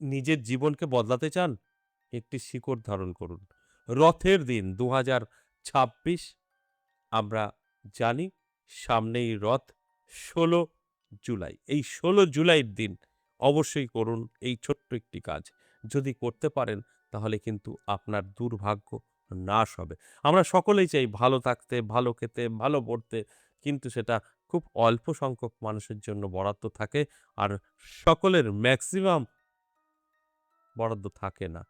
নিজের জীবনকে বদলাতে চান? একটি শিকড় ধারণ করুন। রথের দিন ২০২৬ আমরা জানি সামনেই রথ ১৬ জুলাই। এই ১৬ জুলাইয়ের দিন অবশ্যই করুন এই ছোট্ট একটি কাজ। যদি করতে পারেন তাহলে কিন্তু আপনার দুর্ভাগ্য নাশ হবে। আমরা সকলেই চাই ভালো থাকতে, ভালো খেতে, ভালো পড়তে। কিন্তু সেটা খুব অল্প সংখ্যক মানুষের জন্য বরাদ্দ থাকে। আর সকলের মেক্সিমাম বরাদ্দ থাকে না।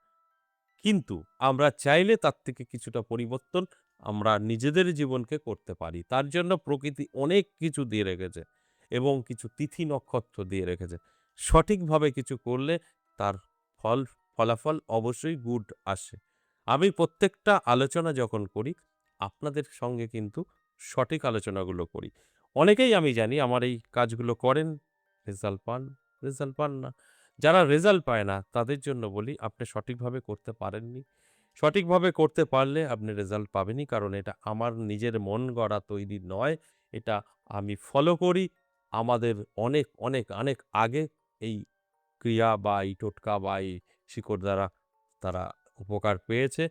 কিন্তু আমরা চাইলে তার থেকে কিছুটা পরিবর্তন আমরা নিজেদের জীবনকে করতে পারি। তার জন্য প্রকৃতি অনেক কিছু দিয়ে রেখেছে এবং কিছু তিথি নক্ষত্র দিয়ে রেখেছে। সঠিকভাবে কিছু করলে তার ফল ফলাফল অবশ্যই গুড আসে। আমি প্রত্যেকটা আলোচনা যখন করি, আপনাদের সঙ্গে কিন্তু সঠিক আলোচনাগুলো করি। অনেকেই আমি জানি আমার এই কাজগুলো করেন, রেজাল্ট পান, রেজাল্ট পান না। যারা রেজাল্ট পায় না তাদের জন্য বলি আপনি সঠিকভাবে করতে পারেননি। সঠিকভাবে করতে পারলে আপনি রেজাল্ট পাবেনই। কারণ এটা আমার নিজের মন গড়া তৈরি নয়। এটা আমি ফলো করি। আমাদের অনেক, অনেক, অনেক আগে এই ক্রিয়া বা এই টোটকা বা এই শিকড় দ্বারা তারা উপকার পেয়েছে।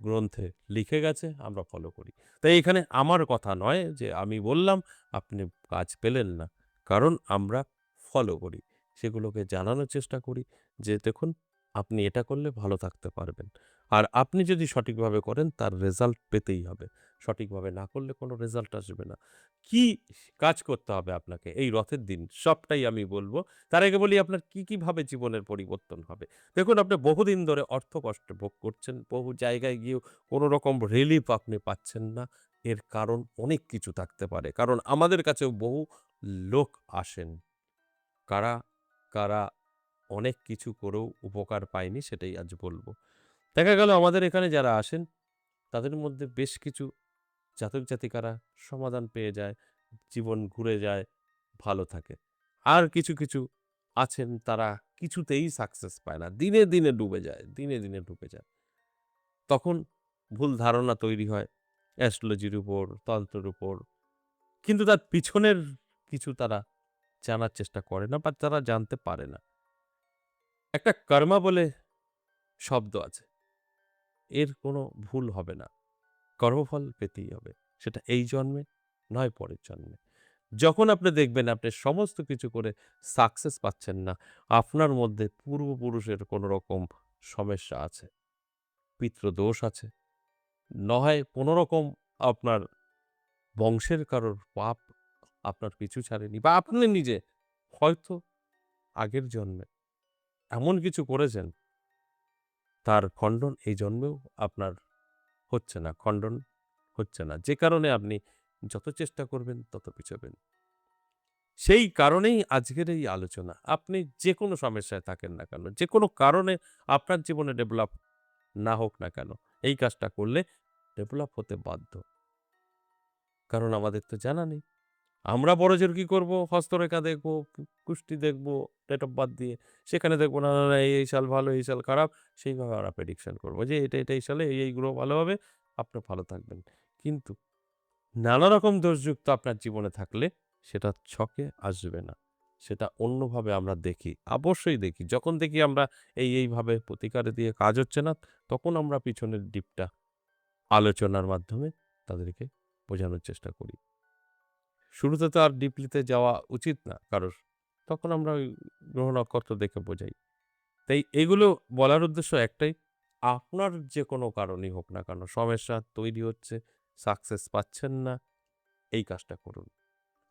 গ্রন্থে লিখে গেছে, আমরা ফলো করি। তাই এখানে আমার কথা নয় যে আমি বললাম, আপনি কাজ পেলেন না। কারণ আমরা ফলো করি। সেগুলোকে জানানোর চেষ্টা করি যে, দেখুন আপনি এটা করলে ভালো থাকতে পারবেন। আর আপনি যদি সঠিকভাবে করেন তার রেজাল্ট পেতেই হবে। সঠিকভাবে না করলে কোনো রেজাল্ট আসবে না। কি কাজ করতে হবে আপনাকে এই রথের দিন? সবটাই আমি বলব। তার আগে বলি আপনার কি ভাবে জীবনের পরিবর্তন হবে? দেখুন আপনি বহুদিন ধরে অর্থকষ্ট ভোগ করছেন। বহু জায়গায় গিয়েও কোনো রকম রিলিফ আপনি পাচ্ছেন না। এর কারণ অনেক কিছু থাকতে পারে। কারণ আমাদের কাছেও বহু লোক আসেন। কারা, কারা অনেক কিছু করেও উপকার পায়নি সেটাই আজ বলব। দেখা গেল আমাদের এখানে যারা আসেন তাদের মধ্যে বেশ কিছু জাতক জাতিকারা সমাধান পেয়ে যায়, জীবন ঘুরে যায়, ভালো থাকে। আর কিছু আছেন তারা কিছুতেই সাকসেস পায় না। দিনে ডুবে যায়, দিনে ডুবে যায়। তখন ভুল ধারণা তৈরি হয় অ্যাস্ট্রোলজির উপর, তন্ত্রের উপর। কিন্তু তার পিছনের কিছু তারা জানার চেষ্টা করে না বা তারা জানতে পারে না। একটা কর্মা বলে শব্দ আছে। এর কোনো ভুল হবে না। কর্মফল পেতেই হবে। সেটা এই জন্মে নয় পরের জন্মে। যখন আপনি দেখবেন আপনি সমস্ত কিছু করে সাকসেস পাচ্ছেন না, আপনার মধ্যে পূর্বপুরুষের কোনো রকম সমস্যা আছে, পিতৃদোষ আছে, নয় কোনো রকম আপনার বংশের কারোর পাপ আপনার পিছু ছাড়েনি বা আপনি নিজে হয়তো আগের জন্মে এমন কিছু করেছেন, তার খণ্ডন এই জন্মেও আপনার হচ্ছে না, খণ্ডন হচ্ছে না। যে কারণে আপনি যত চেষ্টা করবেন তত পিছবেন। সেই কারণেই আজকের এই আলোচনা। আপনি যেকোনো সমস্যায় থাকেন না কেন, যেকোনো কারণে আপনার জীবনে ডেভেলপ না হোক না কেন, এই কাজটা করলে ডেভেলপ হতে বাধ্য। কারণ আমাদের তো জানা নেই। আমরা বড়জোর কি করব? হস্তরেখা দেখব, কুষ্টি দেখব, ডেট অফ বার্থ দিয়ে। সেখানে দেখব না, এই সাল ভালো, এই সাল খারাপ। সেইভাবে আমরা প্রেডিকশন করব যে এটা এই সালে এই গ্রহ ভালো হবে, আপনি ভালো থাকবেন। কিন্তু নানা রকম দোষযুক্ত আপনার জীবনে থাকলে সেটা ছকে আসবে না। সেটা অন্যভাবে আমরা দেখি। অবশ্যই দেখি। যখন দেখি আমরা এইভাবে প্রতিকার দিয়ে কাজ হচ্ছে না, তখন আমরা পিছনের দিকটা আলোচনার মাধ্যমে তাদেরকে বোঝানোর চেষ্টা করি। শুরুতে তো আর ডিপলিতে যাওয়া উচিত না কারোর। তখন আমরা ওই গ্রহ নক্ষত্র দেখে বোঝাই। তাই এগুলো বলার উদ্দেশ্য একটাই, আপনার যেকোনো কারণেই হোক না কেন, সমস্যা তৈরি হচ্ছে, সাকসেস পাচ্ছেন না, এই কাজটা করুন।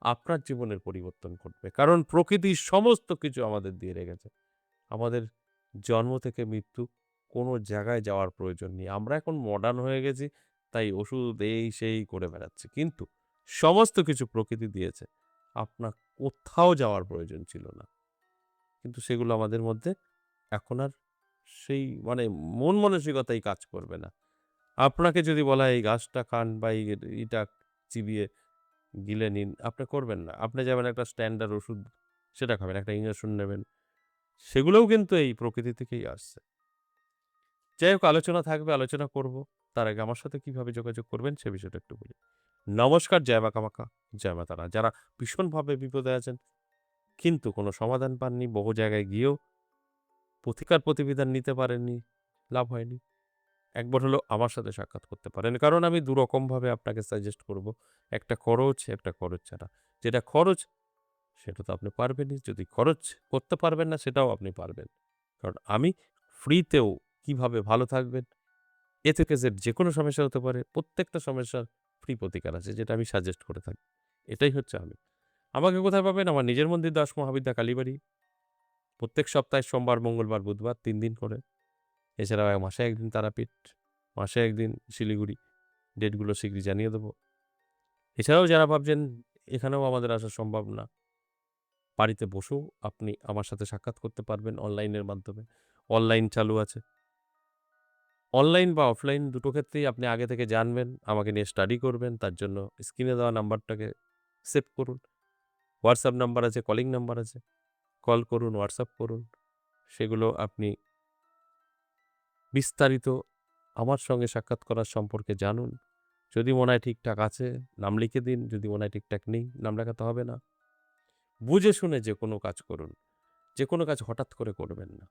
আপনার জীবনের পরিবর্তন ঘটবে। কারণ প্রকৃতি সমস্ত কিছু আমাদের দিয়ে রেখেছে। আমাদের জন্ম থেকে মৃত্যু কোনো জায়গায় যাওয়ার প্রয়োজন নেই। আমরা এখন মডার্ন হয়ে গেছি, তাই ওষুধ এই সেই করে বেড়াচ্ছি। কিন্তু সমস্ত কিছু প্রকৃতি দিয়েছে। আপনার কোথাও যাওয়ার প্রয়োজন ছিল না। কিন্তু সেগুলো আমাদের মধ্যে এখন আর সেই মানে মন মানসিকতাই কাজ করবে না। আপনাকে যদি বলা হয় এই গাছটা খান বা এইটা চিবিয়ে গিলে নিন, আপনি করবেন না। আপনি যাবেন একটা স্ট্যান্ডার্ড ওষুধ সেটা খাবেন, একটা ইনজেকশন নেবেন। সেগুলোও কিন্তু এই প্রকৃতি থেকেই আসছে। যাই হোক আলোচনা থাকবে, আলোচনা করব। তার আগে আমার সাথে কিভাবে যোগাযোগ করবেন সে বিষয়টা একটু বলি। নমস্কার, জয় মা কামাখ্যা, জয় মা তারা। যারা ভীষণভাবে বিপদে আছেন কিন্তু কোনো সমাধান পাননি, বহু জায়গায় গিয়েও প্রতিকার প্রতিবিধান নিতে পারেননি, লাভ হয়নি। একবার হলেও আমার সাথে সাক্ষাৎ করতে পারেন। কারণ আমি দুরকমভাবে আপনাকে সাজেস্ট করব। একটা খরচ, একটা খরচ ছাড়া। যেটা খরচ সেটা তো আপনি পারবেনই। যদি খরচ করতে পারবেন না সেটাও আপনি পারবেন। কারণ আমি ফ্রিতেও কিভাবে ভালো থাকবেন এ থেকে জেড যেকোনো সমস্যা হতে পারে। প্রত্যেকটা সমস্যার ফ্রি প্রতিকার আছে যেটা আমি সাজেস্ট করে থাকি। এটাই হচ্ছে আমি। আমাকে কোথায় পাবেন? আমার নিজের মন্দির দাস মহাবিদ্যা কালীবাড়ি। প্রত্যেক সপ্তাহে সোমবার, মঙ্গলবার, বুধবার ৩ দিন করে। এছাড়াও মাসে ১ দিন তারাপীঠ, মাসে ১ দিন শিলিগুড়ি। ডেটগুলো শিগগিরই জানিয়ে দেব। এছাড়াও যারা ভাবছেন এখানেও আমাদের আসা সম্ভব না, বাড়িতে বসেও আপনি আমার সাথে সাক্ষাৎ করতে পারবেন অনলাইনের মাধ্যমে। অনলাইন চালু আছে। অনলাইন বা অফলাইন দুটো ক্ষেত্রেই আপনি আগে থেকে জানবেন, আমাকে নিয়ে স্টাডি করবেন। তার জন্য স্ক্রিনে দেওয়া নাম্বারটাকে সেভ করুন। হোয়াটসঅ্যাপ নাম্বার আছে, কলিং নাম্বার আছে। কল করুন, হোয়াটসঅ্যাপ করুন। সেগুলো আপনি বিস্তারিত আমার সঙ্গে সাক্ষাৎ করার সম্পর্কে জানুন। যদি মনে হয় ঠিকঠাক আছে, নাম লিখে দিন। যদি মনে হয় ঠিকঠাক নেই, নাম লেখাতে হবে না। বুঝে শুনে যেকোনো কাজ করুন। যেকোনো কাজ হঠাৎ করে করবেন না।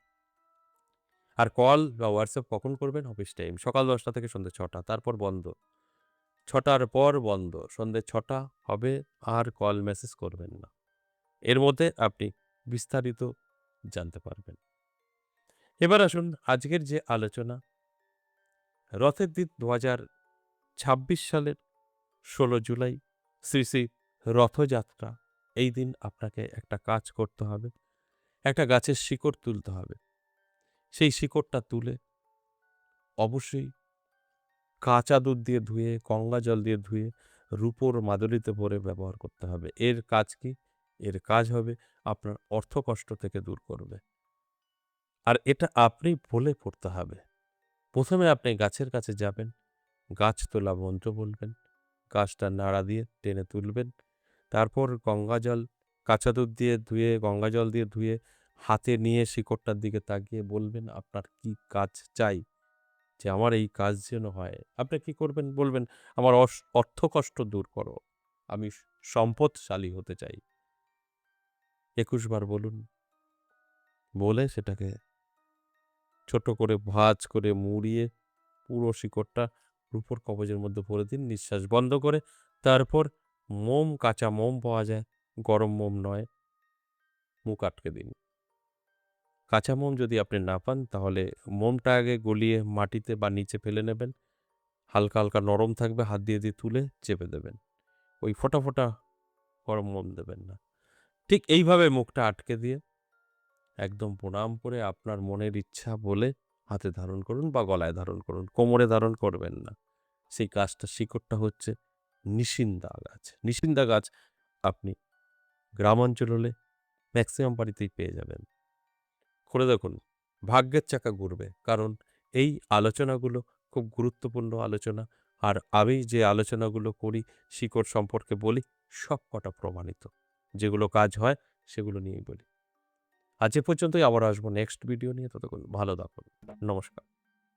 আর কল বা হোয়াটসঅ্যাপ কখন করবেন? Office time. সকাল ১০টা থেকে সন্ধ্যে ৬টা, তারপর বন্ধ। ৬টার পর বন্ধ। সন্ধ্যে ৬টা হবে আর কল মেসেজ করবেন না। এর মধ্যে আপনি বিস্তারিত জানতে পারবেন। এবার আসুন আজকের যে আলোচনা, রথের দিন ২০২৬ সালের ১৬ জুলাই শ্রী শ্রী রথযাত্রা। এই দিন আপনাকে একটা কাজ করতে হবে। একটা গাছের শিকড় তুলতে হবে। সেই শিকড়টা তুলে অবশ্যই কাঁচা দুধ দিয়ে ধুয়ে, গঙ্গা জল দিয়ে ধুয়ে, রূপোর মাদুলিতে ভরে ব্যবহার করতে হবে। এর কাজ কি? এর কাজ হবে আপনার অর্থকষ্ট থেকে দূর করবে। আর এটা আপনি বলে পড়তে হবে। ১ম এ আপনি গাছের কাছে যাবেন, গাছ তোলা মন্ত্র বলবেন, গাছটা নাড়া দিয়ে টেনে তুলবেন। তারপর গঙ্গা জল, কাঁচা দুধ দিয়ে ধুয়ে, গঙ্গা জল দিয়ে ধুয়ে হাতে নিয়ে শিকড়টার দিকে তাকিয়ে বলবেন আপনার কি কাজ চাই? যে আমার এই কাজ যেন হয়। আপনি কি করবেন? বলবেন, "আমার অর্থকষ্ট দূর করো। আমি সম্পদশালী হতে চাই।" ২১ বার বলুন। বলে সেটাকে ছোট করে ভাঁজ করে মুড়িয়ে পুরো শিকড়টা রূপোর কবজের মধ্যে ভরে দিন নিঃশ্বাস বন্ধ করে। তারপর মোম, কাঁচা মোম পাওয়া যায়। গরম মোম নয়, মুখ আটকে দিন। কাঁচা মোম যদি আপনি না পান তাহলে মোমটা আগে গলিয়ে মাটিতে বা নিচে ফেলে নেবেন। হালকা, হালকা নরম থাকবে, হাত দিয়ে তুলে চেপে দেবেন। ওই ফোঁটা, ফোঁটা গরম মোম দেবেন না। ঠিক এইভাবে মুখটা আটকে দিয়ে একদম প্রণাম করে আপনার মনের ইচ্ছা বলে হাতে ধারণ করুন বা গলায় ধারণ করুন। কোমরে ধারণ করবেন না। সেই গাছটার শিকড়টা হচ্ছে নিশিন্দা গাছ। নিশিন্দা গাছ আপনি গ্রাম অঞ্চল হলে ম্যাক্সিমাম বাড়িতেই পেয়ে যাবেন। করে দেখুন, ভাগ্যের চাকা ঘুরবে। কারণ এই আলোচনাগুলো খুব গুরুত্বপূর্ণ আলোচনা। আর আমি যে আলোচনাগুলো করি, শিকড় সম্পর্কে বলি, সবকটা প্রমাণিত। যেগুলো কাজ হয় সেগুলো নিয়েই বলি। আজ এ পর্যন্তই, আবার আসবো নেক্সট ভিডিও নিয়ে। ততক্ষণ ভালো থাকুন। নমস্কার।